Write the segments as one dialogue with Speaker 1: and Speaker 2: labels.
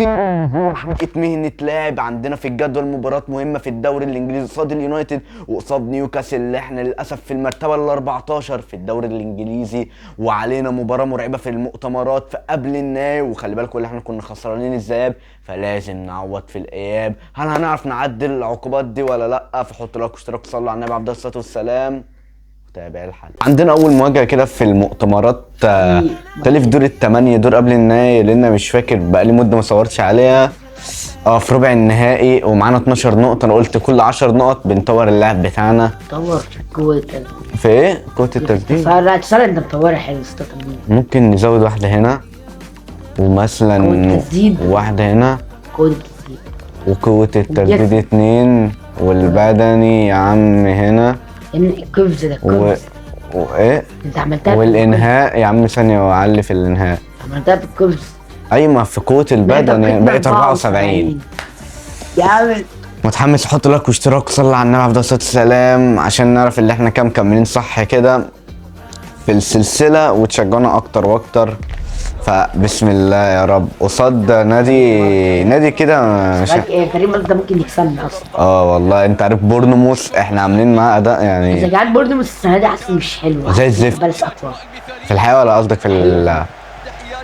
Speaker 1: واخيرا حققت مهنه لاعب عندنا في الجدول مباراه مهمه في الدوري الانجليزي قصاد اليونايتد وقصاد نيوكاسل اللي احنا للاسف في المرتبه ال 14 في الدوري الانجليزي، وعلينا مباراه مرعبه في المؤتمرات في قبل النهائي. وخلي بالكم اللي احنا كنا خسرانين الذهاب فلازم نعوض في الاياب. هل هنعرف نعدل العقوبات دي ولا لا؟ فحط لايك واشتراك وصلوا على النبي عليه الصلاه والسلام. تابع الحل. عندنا اول مواجهه كده في المؤتمرات تالي في دور الثمانية، دور قبل النهائي لان مش فاكر بقالي مده ما صورتش عليها. في ربع النهائي ومعانا 12 نقطه. انا قلت كل 10 نقط بنطور اللاعب بتاعنا.
Speaker 2: طور في قوة
Speaker 1: في ايه؟ قوه التسديد.
Speaker 2: لا تصير انت مطورها حلو استقبل.
Speaker 1: ممكن نزود واحده هنا ومثلا
Speaker 2: قوة التسديد.
Speaker 1: واحده هنا
Speaker 2: قوة التسديد
Speaker 1: وقوه التسديد 2 والبدني يا عم هنا
Speaker 2: الكوفز ده الكوفز.
Speaker 1: وايه
Speaker 2: انت عملتها
Speaker 1: والانهاء يا عم ثانيه واعلي في الانهاء.
Speaker 2: عملتها في الكوفز.
Speaker 1: ايوه ما في قوه البدن بقت 74.
Speaker 2: يا عم
Speaker 1: متحمس احط لايك واشتراك وصلي على النبي عليه الصلاه والسلام عشان نعرف اللي احنا كام كاملين صح كده في السلسله وتشجعونا اكتر واكتر. فبسم الله يا رب. قصاد نادي كده مش
Speaker 2: فريق ده ممكن يكسبنا اصلا.
Speaker 1: والله انت عارف بورنموث احنا عاملين معاه اداء يعني
Speaker 2: اذا جعان بورنموث السنه دي احسن مش حلو
Speaker 1: زي الزفت.
Speaker 2: بس اقوى
Speaker 1: في الحقيقه ولا قصدك في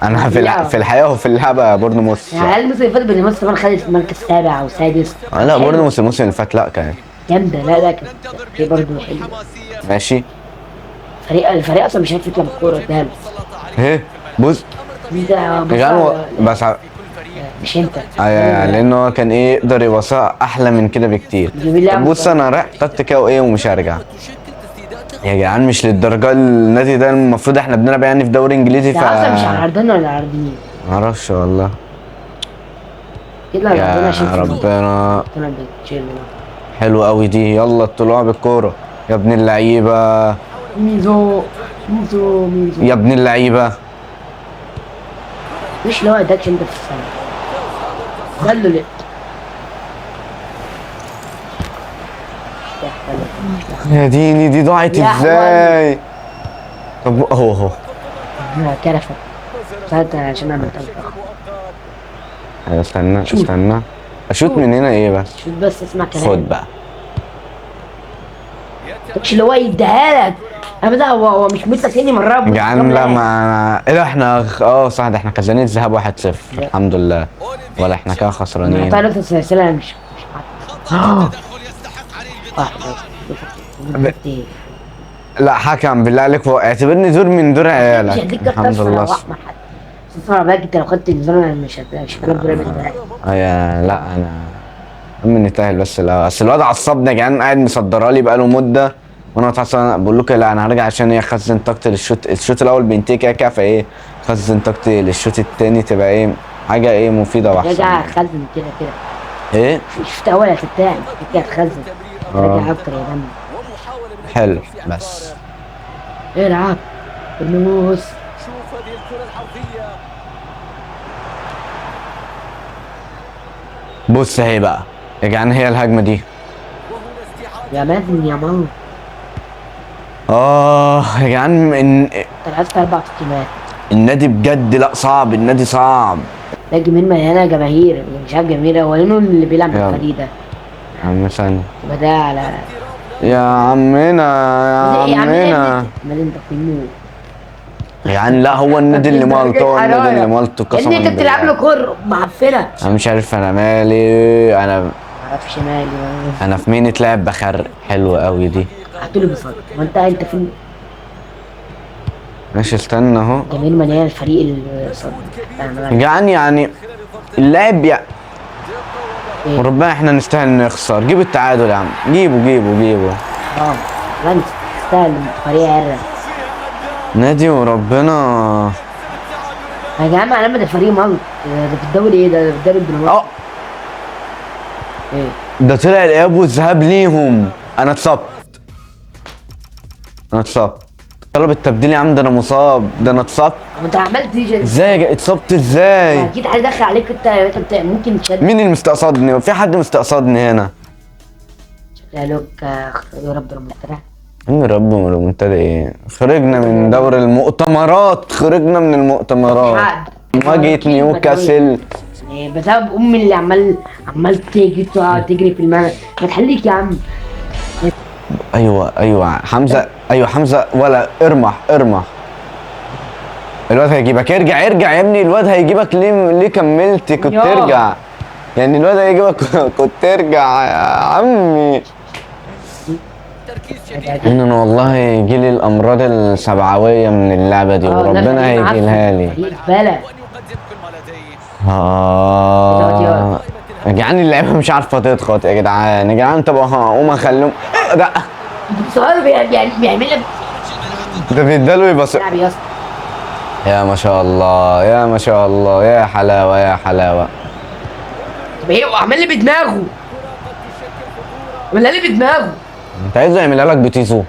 Speaker 1: انا في الحقيقه وفي اللعبه بورنموث
Speaker 2: يعني الموسم اللي فات بورنموث طبعا خدت مركز سابع او سادس.
Speaker 1: لا بورنموث الموسم اللي فات لا كان
Speaker 2: جامده. لا كان فريق برضه حلو
Speaker 1: ماشي.
Speaker 2: الفريق اصلا مش عارف يطلع من الكوره قدام.
Speaker 1: ايه بص بس
Speaker 2: مش انت
Speaker 1: لانه هو كان يقدر يوصلها احلى من كده بكتير. طب بص انا رايح تكتيكه وايه ومش هرجع يا جدعان. مش للدرجه النادي ده المفروض احنا بنلعب يعني في دوري انجليزي
Speaker 2: اصلا مش عارضين ولا عارضين
Speaker 1: معرفش والله.
Speaker 2: كده
Speaker 1: يا ربنا حلو قوي دي. يلا الطلوع بالكوره يا ابن اللعيبه.
Speaker 2: ميزو
Speaker 1: يا ابن اللعيبه.
Speaker 2: مش لو اداكش انت في السنه قال له
Speaker 1: يا ديني دي ضاعت ازاي؟ طب اهو
Speaker 2: كرفت ساعتها عشان اعمل
Speaker 1: استنى اشوت من هنا ايه بس
Speaker 2: شوت بس اسمع كلام.
Speaker 1: خد بقى
Speaker 2: مش اللي هو يديها لك ابدا. هو مش متسيني مره
Speaker 1: يا عم. لا ما ايه ده احنا صح ده احنا كسبانين الذهاب 1-0 الحمد لله. ولا احنا كده خسرانين.
Speaker 2: طارت السلسله مش
Speaker 1: لا حكم بالله عليك اعتبرني دور من دور عيالك. الحمد لله.
Speaker 2: صراحه بقى انت لو خدت النظام انا مش هتكلم دور منك.
Speaker 1: لا انا نتاهل بس. لا اصل الواد عصبني يا جدعان قاعد مصدرها لي بقاله مده وانا اتعصب. بقول لكم لا انا هرجع عشان هي خزن طاقتي الشوط الاول بينتهي كده فايه خزن طاقتي للشوط الثاني تبقى ايه حاجه ايه مفيده واحسن.
Speaker 2: رجع خزن كده
Speaker 1: ايه
Speaker 2: الشوط الاول هتبتاع كده هتخزن رجع اكتر يا دم.
Speaker 1: حلو بس
Speaker 2: العب النص.
Speaker 1: بص اهي بقى يا جدعان هي الهجمه دي
Speaker 2: يا مازن يا ماما.
Speaker 1: يا جدعان
Speaker 2: طلعت 4 تقييمات.
Speaker 1: النادي بجد لا صعب. النادي صعب.
Speaker 2: ده جماهير مليانه جماهير مش عارف جماهير هو اللي بيلعب مع الفريق ده
Speaker 1: يا عم ثانيه
Speaker 2: وده على
Speaker 1: يا عمنا
Speaker 2: مالين تقييمه
Speaker 1: يا جدعان. لا هو النادي اللي مالته قسما بالله.
Speaker 2: انت بتلعب له كوره معفنه.
Speaker 1: انا مش عارف انا مالي.
Speaker 2: ما اعرفش مالي.
Speaker 1: انا في مين اتلعب بخرق حلوه قوي دي.
Speaker 2: هتقولي بصراحه وانت فين
Speaker 1: ماشي استنى اهو.
Speaker 2: جميل مليان الفريق اللي
Speaker 1: يعني اللاعب وربنا احنا نستاهل نخسر. جيب التعادل يا عم. جيبه
Speaker 2: انت تستاهل فريق عرق
Speaker 1: نادي وربنا
Speaker 2: يا جماعه. علامه الفريق مالط ده في الدوري ايه ده في الدوري الدنماركي. ايه
Speaker 1: ده طلع الاياب والذهاب ليهم. انا اتصبت طلب التبديل يا عم. ده انا مصاب. ده انا اتصبت.
Speaker 2: انت عملت ايه
Speaker 1: ازاي اتصبت ازاي؟
Speaker 2: اكيد هيدخل عليك انت ممكن تشد.
Speaker 1: مين اللي مستقصدني؟ في حد مستقصدني هنا؟
Speaker 2: شكلك يا رب المستريح.
Speaker 1: يا رب المنتدى ايه؟ خرجنا من دور المؤتمرات. مواجهة نيوكاسل
Speaker 2: بسبب امي اللي عمال تجري تجري في الملعب. ما تحليك يا عم.
Speaker 1: ايوه حمزه ولا ارمح. الواد هيجيبك، ارجع يا ابني، الواد هيجيبك، ليه كملت؟ كنت
Speaker 2: يا.
Speaker 1: ترجع يعني، الواد هيجيبك كنت ترجع يا عمي. انا والله يجيلي الامراض السبعويه من اللعبه دي، وربنا هيجيلها لي.
Speaker 2: بلا
Speaker 1: يا جدعان اللعيبه مش عارفه تضغط يا جدعان طب هقوم اخليهم ده
Speaker 2: الصغير بيعمل لك
Speaker 1: ده بيداله يبقى
Speaker 2: لعب يا اسطى.
Speaker 1: يا ما شاء الله يا حلاوه.
Speaker 2: طب ايه عمل لي بدماغه؟ عملها لي بدماغه.
Speaker 1: انت عايزه يعملها لك بتيزو؟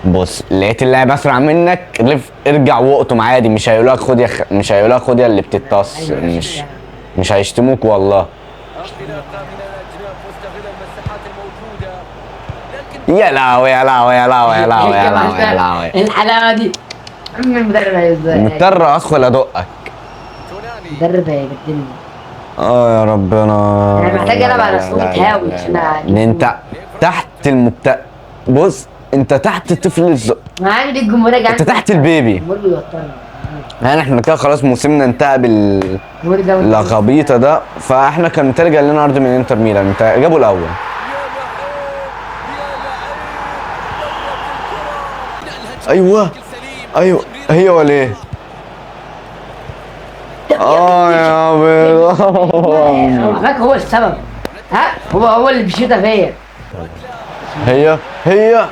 Speaker 1: بص لقيت اللاعب اسرع منك، لف ارجع واقطم عادي، مش هيقول لك خد مش هيقول لك خد يا اللي بتتص، مش هيشتموك والله. يا لهوي
Speaker 2: الحلاوه دي. المدرب ازاي؟
Speaker 1: مضطر ادخل ادقك.
Speaker 2: المدرب هيبدلني.
Speaker 1: يا ربنا.
Speaker 2: انا محتاج العب على اسلوب هاوي عشان
Speaker 1: انت تحت بص انت تحت الطفل
Speaker 2: ما عندي الجمهوريه
Speaker 1: انت تحت البيبي.
Speaker 2: الجمهور بيوترني.
Speaker 1: يعني احنا كده خلاص موسمنا انتهى باللخبيطه ده، فاحنا كان ترجع لنا عرض من انتر ميلان، انت جابوا الاول. ايوه هي ولا ايه؟ يا بيض.
Speaker 2: هو السبب. ها هو اللي بيشيطها فيا.
Speaker 1: هي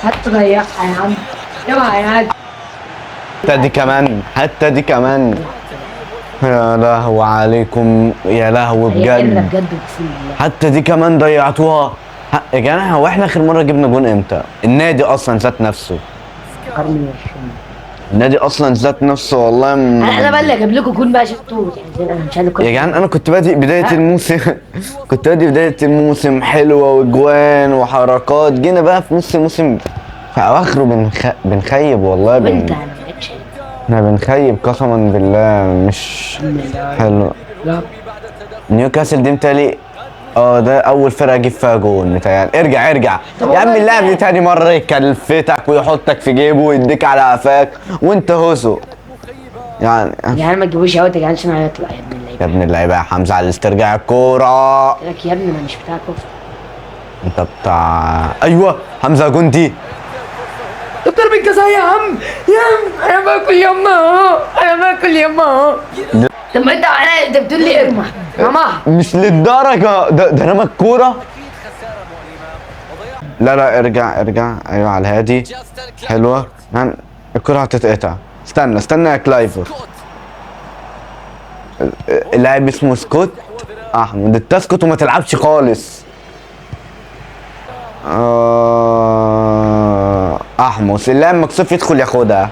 Speaker 2: هتضيعها يا عم. اوعى يا عم.
Speaker 1: حتى دي كمان. يا لهوي عليكم، يا لهوي بجد. حتى دي كمان ضيعتوها يا جماعه. هو احنا اخر مره جبنا جون امتى؟ النادي اصلا ذات نفسه والله
Speaker 2: انا بقى اللي اجيب لكم جون بقى شفتوه
Speaker 1: يا جدعان. انا كنت بادئ بدايه الموسم بدايه الموسم حلوه واجوان وحركات، جينا بقى في نص الموسم في اواخره بنخيب والله. احنا بنخيب قسما بالله، مش حلو. نيوكاسل دي متهيألي ده اول فرقه اجيب فيها جون متهيألي. ارجع يا عم، اللاعب دي تاني مره يكلفتك ويحطك في جيبه ويديك على قفاك وانت هوسو يعني
Speaker 2: ما تجيبوش اهوت يا جدعان عشان هيطلع
Speaker 1: يا ابن اللعيبه يا حمزه على استرجاع الكوره.
Speaker 2: لك يا ابني انا مش بتاع كفر.
Speaker 1: انت بتاع ايوه حمزه جندي.
Speaker 2: ضربة جزاء يا عم. انا باكل يما. طب ما انت بتقول لي ارمح
Speaker 1: مش للدرجه ده رمى الكوره. لا ارجع. ايوه على الهادي، حلوه يعني. الكوره هتتقطع. استنى يا كلايفر. اللاعب اسمه سكوت احمد. انت اسكت وما تلعبش خالص. احمس اللاعب مكسوف يدخل ياخدها.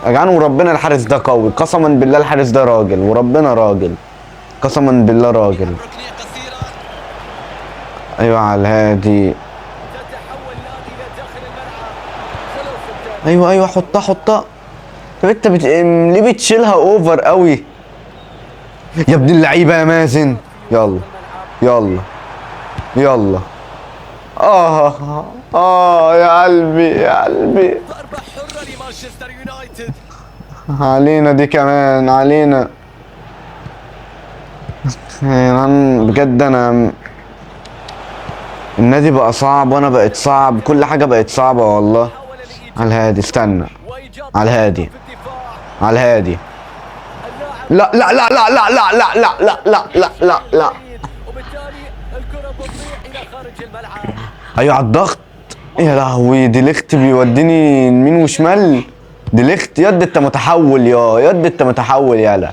Speaker 1: يا جدعان وربنا الحارس ده قوي، قسما بالله الحارس ده راجل، وربنا راجل، قسما بالله راجل. ايوه على الهادي. ايوه حطها. طب انت ليه بتشيلها اوفر قوي يا ابن اللعيبه يا مازن؟ يلا يا قلبي
Speaker 3: ضربة حرة لمانشستر يونايتد.
Speaker 1: علينا دي كمان علينا. بجد انا النادي بقى صعب وانا بقيت صعب، كل حاجه بقت صعبه والله. على الهادي استنى. على الهادي. لا
Speaker 3: وبالتالي الكرة تطيح إلى خارج الملعب.
Speaker 1: ايوه على الضغط. يا لهوي دي ليخت بيوديني يمين وشمال. دي ليخت يد انت متحول يالا.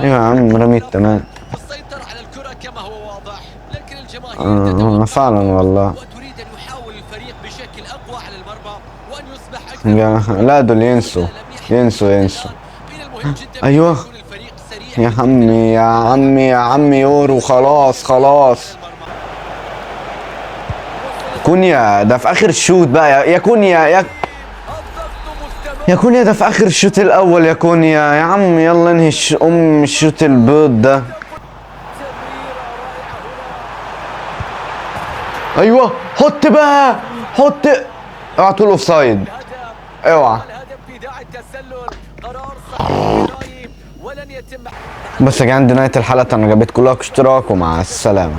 Speaker 1: ايوه يا عم رميت تمام.
Speaker 3: السيطرة على الكرة كما هو واضح، لكن الجماهير
Speaker 1: فعلا والله.
Speaker 3: وتريد أن يحاول الفريق بشكل أقوى على المرمى وأن يصبح أكثر.
Speaker 1: لا دول ينسوا. من المهم جدا
Speaker 3: ايوه الفريق سريع.
Speaker 1: يا عمي يورو خلاص. كونيا ده في اخر الشوط بقى يا كونيا يا يا كونيا ده في اخر الشوط الاول، يا كونيا يا عم يلا انهي الشوط البيض ده. ايوه حط بقى حط. اوعى تقول اوف سايد، اوعى. بس يا جدعان دي نهاية الحلقة، انا جابت كلها اشتراك ومع السلامة.